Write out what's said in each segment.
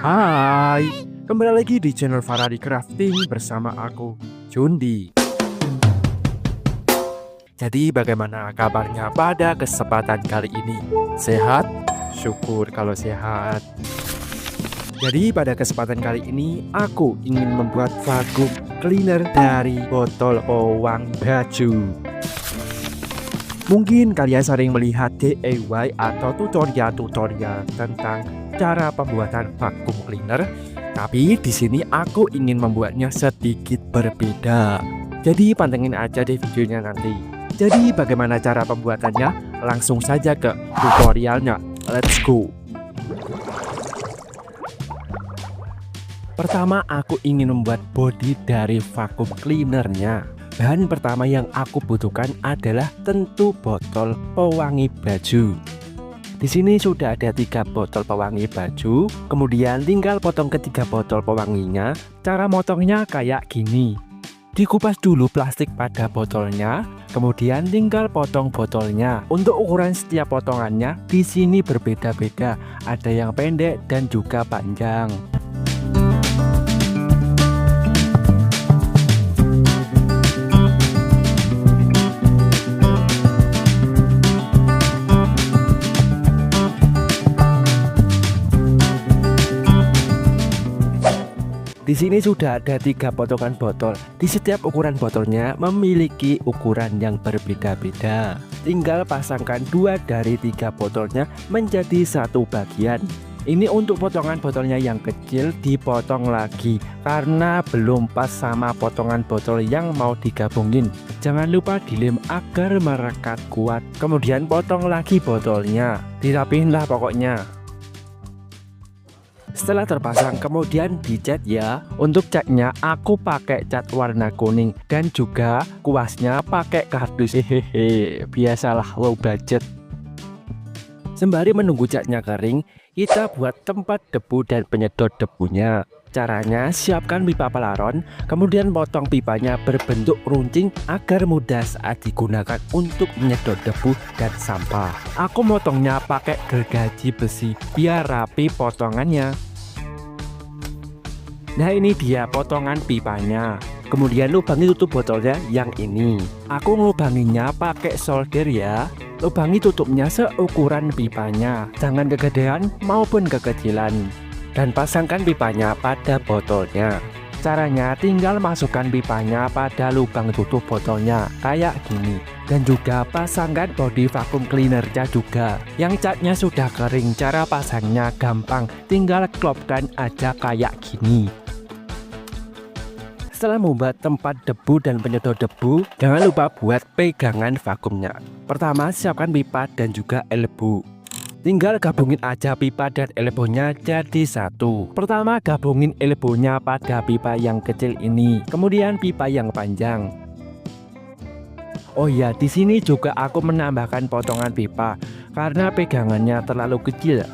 Hai, kembali lagi di channel Faradi Crafting bersama aku, Jundi. Jadi bagaimana kabarnya pada kesempatan kali ini? Sehat? Syukur kalau sehat. Jadi pada kesempatan kali ini aku ingin membuat vacuum cleaner dari botol pewangi baju. Mungkin kalian sering melihat DIY atau tutorial-tutorial tentang cara pembuatan vacuum cleaner, tapi di sini aku ingin membuatnya sedikit berbeda. Jadi pantengin aja deh videonya nanti. Jadi bagaimana cara pembuatannya? Langsung saja ke tutorialnya. Let's go. Pertama aku ingin membuat body dari vacuum cleanernya. Bahan pertama yang aku butuhkan adalah tentu botol pewangi baju. Di sini sudah ada 3 botol pewangi baju, kemudian tinggal potong ketiga botol pewanginya. Cara motongnya kayak gini. Dikupas dulu plastik pada botolnya, kemudian tinggal potong botolnya. Untuk ukuran setiap potongannya di sini berbeda-beda, ada yang pendek dan juga panjang. Di sini sudah ada 3 potongan botol. Di setiap ukuran botolnya memiliki ukuran yang berbeda-beda. Tinggal pasangkan 2 dari 3 botolnya menjadi satu bagian. Ini untuk potongan botolnya yang kecil dipotong lagi karena belum pas sama potongan botol yang mau digabungin. Jangan lupa dilem agar merekat kuat. Kemudian potong lagi botolnya. Dirapihin lah pokoknya. Setelah terpasang kemudian dicat ya. Untuk catnya aku pakai cat warna kuning dan juga kuasnya pakai kardus. Hehehe, biasalah low budget. Sembari menunggu catnya kering, kita buat tempat debu dan penyedot debunya. Caranya siapkan pipa pelaron, kemudian potong pipanya berbentuk runcing agar mudah saat digunakan untuk menyedot debu dan sampah. Aku motongnya pakai gergaji besi biar rapi potongannya. Nah ini dia potongan pipanya. Kemudian lubangi tutup botolnya yang ini. Aku ngelubanginya pakai solder ya. Lubangi tutupnya seukuran pipanya, jangan kegedean maupun kekecilan. Dan pasangkan pipanya pada botolnya. Caranya tinggal masukkan pipanya pada lubang tutup botolnya kayak gini. Dan juga pasangkan body vacuum cleanernya juga. Yang catnya sudah kering, cara pasangnya gampang, tinggal klopkan aja kayak gini. Setelah membuat tempat debu dan penyedot debu, jangan lupa buat pegangan vakumnya. Pertama siapkan pipa dan juga elbow. Tinggal gabungin aja pipa dan elbownya jadi satu. Pertama gabungin elbownya pada pipa yang kecil ini, kemudian pipa yang panjang. Oh ya, di sini juga aku menambahkan potongan pipa karena pegangannya terlalu kecil.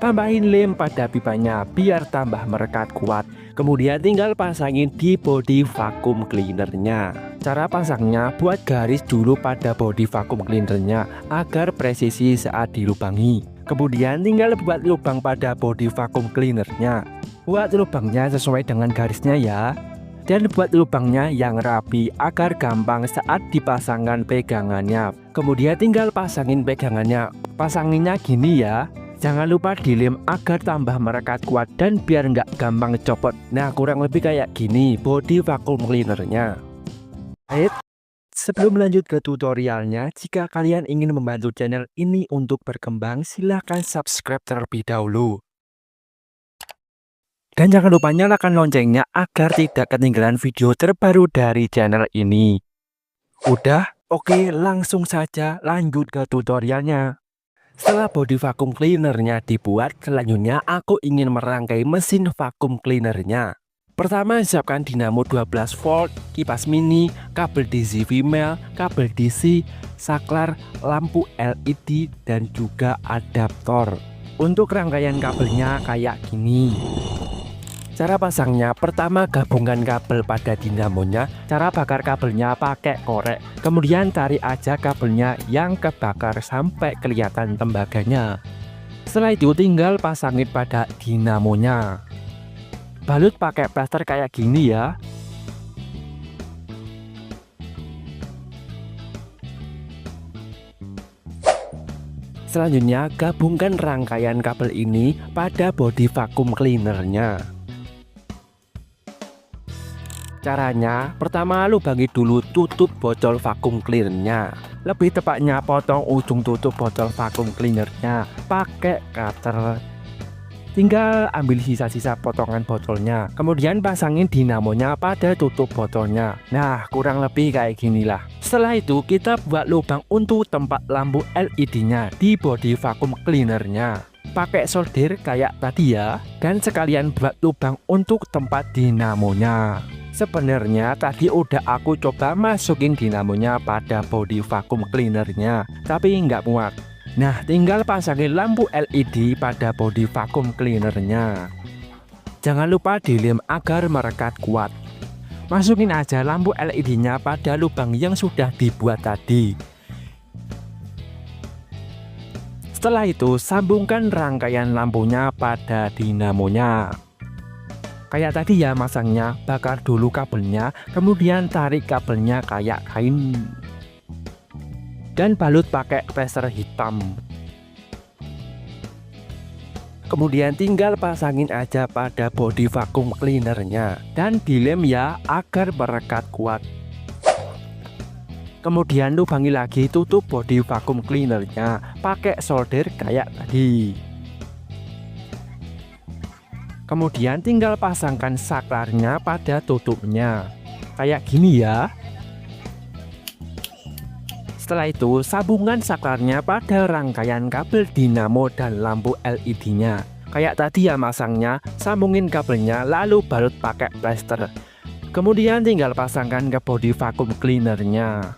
Tambahin lem pada pipanya biar tambah merekat kuat. Kemudian tinggal pasangin di body vacuum cleanernya. Cara pasangnya buat garis dulu pada body vacuum cleanernya agar presisi saat dilubangi. Kemudian tinggal buat lubang pada body vacuum cleanernya. Buat lubangnya sesuai dengan garisnya ya. Dan buat lubangnya yang rapi agar gampang saat dipasangkan pegangannya. Kemudian tinggal pasangin pegangannya. Pasanginnya gini ya. Jangan lupa dilem agar tambah merekat kuat dan biar nggak gampang copot. Nah kurang lebih kayak gini body vacuum cleanernya. Baik, sebelum lanjut ke tutorialnya, jika kalian ingin membantu channel ini untuk berkembang, silahkan subscribe terlebih dahulu. Dan jangan lupa nyalakan loncengnya agar tidak ketinggalan video terbaru dari channel ini. Udah? Oke, langsung saja lanjut ke tutorialnya. Setelah body vacuum cleanernya dibuat, selanjutnya aku ingin merangkai mesin vacuum cleanernya. Pertama siapkan dinamo 12 volt, kipas mini, kabel DC female, kabel DC, saklar, lampu LED, dan juga adaptor. Untuk rangkaian kabelnya kayak gini. Cara pasangnya, pertama gabungkan kabel pada dinamonya. Cara bakar kabelnya pakai korek. Kemudian tarik aja kabelnya yang kebakar sampai kelihatan tembaganya. Setelah itu tinggal pasangin pada dinamonya. Balut pakai plester kayak gini ya. Selanjutnya gabungkan rangkaian kabel ini pada bodi vacuum cleanernya. Caranya, pertama lubangi dulu tutup botol vacuum cleanernya. Lebih tepatnya potong ujung tutup botol vacuum cleanernya pakai cutter. Tinggal ambil sisa-sisa potongan botolnya, kemudian pasangin dinamonya pada tutup botolnya. Nah, kurang lebih kayak ginilah. Setelah itu kita buat lubang untuk tempat lampu LED-nya di bodi vacuum cleanernya. Pakai solder kayak tadi ya, dan sekalian buat lubang untuk tempat dinamonya. Sebenarnya tadi udah aku coba masukin dinamonya pada bodi vacuum cleanernya, tapi nggak muat. Nah, tinggal pasangin lampu LED pada bodi vacuum cleanernya. Jangan lupa dilem agar merekat kuat. Masukin aja lampu LED-nya pada lubang yang sudah dibuat tadi. Setelah itu sambungkan rangkaian lampunya pada dinamonya. Kayak tadi ya masangnya, bakar dulu kabelnya, kemudian tarik kabelnya kayak kain. Dan balut pakai plester hitam. Kemudian tinggal pasangin aja pada bodi vacuum cleanernya dan dilem ya agar merekat kuat. Kemudian lubangi lagi tutup bodi vacuum cleanernya pakai solder kayak tadi. Kemudian tinggal pasangkan saklarnya pada tutupnya kayak gini ya. Setelah itu sambungkan saklarnya pada rangkaian kabel dinamo dan lampu LED-nya. Kayak tadi ya masangnya, sambungin kabelnya lalu balut pakai plester. Kemudian tinggal pasangkan ke bodi vacuum cleanernya.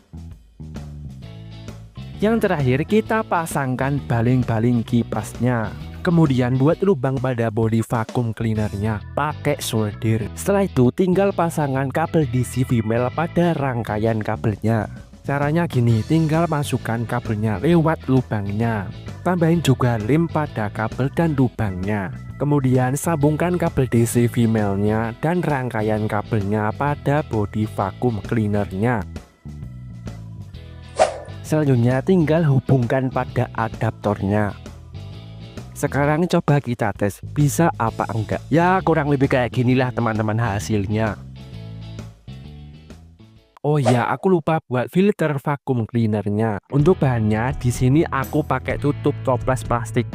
Yang terakhir kita pasangkan baling-baling kipasnya. Kemudian buat lubang pada bodi vacuum cleanernya pakai solder. Setelah itu tinggal pasangkan kabel DC female pada rangkaian kabelnya. Caranya gini, tinggal masukkan kabelnya lewat lubangnya. Tambahin juga lem pada kabel dan lubangnya. Kemudian sambungkan kabel DC female-nya dan rangkaian kabelnya pada bodi vacuum cleanernya. Selanjutnya tinggal hubungkan pada adaptornya. Sekarang coba kita tes bisa apa enggak. Ya kurang lebih kayak ginilah teman-teman hasilnya. Oh ya, aku lupa buat filter vacuum cleanernya. Untuk bahannya di sini aku pakai tutup toples plastik.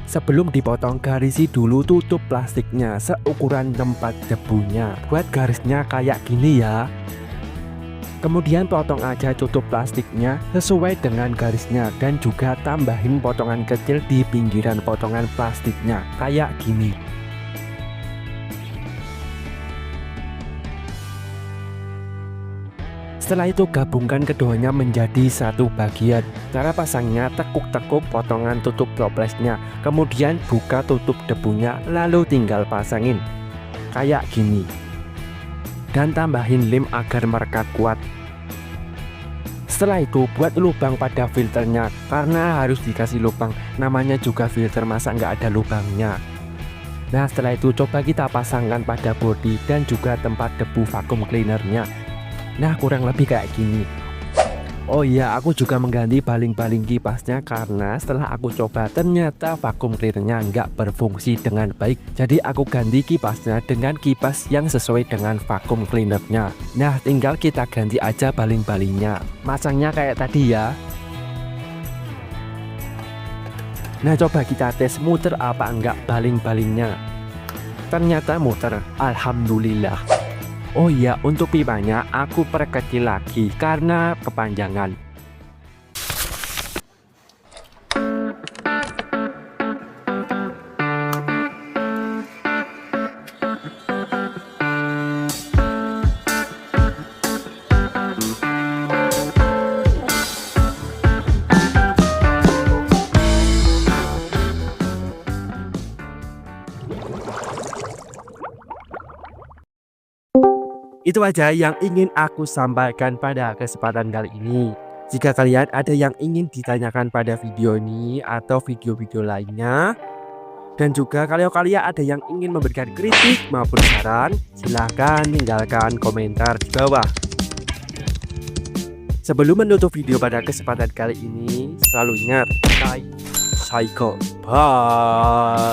Sebelum dipotong garisi dulu tutup plastiknya seukuran tempat debunya. Buat garisnya kayak gini ya. Kemudian potong aja tutup plastiknya sesuai dengan garisnya dan juga tambahin potongan kecil di pinggiran potongan plastiknya kayak gini. Setelah itu gabungkan keduanya menjadi satu bagian. Cara pasangnya tekuk-tekuk potongan tutup toplesnya, kemudian buka tutup debunya lalu tinggal pasangin kayak gini. Dan tambahin lem agar merekat kuat. Setelah itu buat lubang pada filternya karena harus dikasih lubang, namanya juga filter masa nggak ada lubangnya. Nah setelah itu coba kita pasangkan pada bodi dan juga tempat debu vacuum cleanernya. Nah kurang lebih kayak gini. Oh iya, aku juga mengganti baling-baling kipasnya karena setelah aku coba ternyata vacuum cleanernya nggak berfungsi dengan baik. Jadi aku ganti kipasnya dengan kipas yang sesuai dengan vacuum cleanernya. Nah tinggal kita ganti aja baling-balingnya. Masangnya kayak tadi ya. Nah coba kita tes muter apa enggak baling-balingnya. Ternyata muter, alhamdulillah. Oh iya, untuk pipanya aku perkecil lagi karena kepanjangan. Itu aja yang ingin aku sampaikan pada kesempatan kali ini. Jika kalian ada yang ingin ditanyakan pada video ini atau video-video lainnya, dan juga kalau kalian ada yang ingin memberikan kritik maupun saran, silahkan tinggalkan komentar di bawah. Sebelum menutup video pada kesempatan kali ini, selalu ingat, stay psycho. Bye.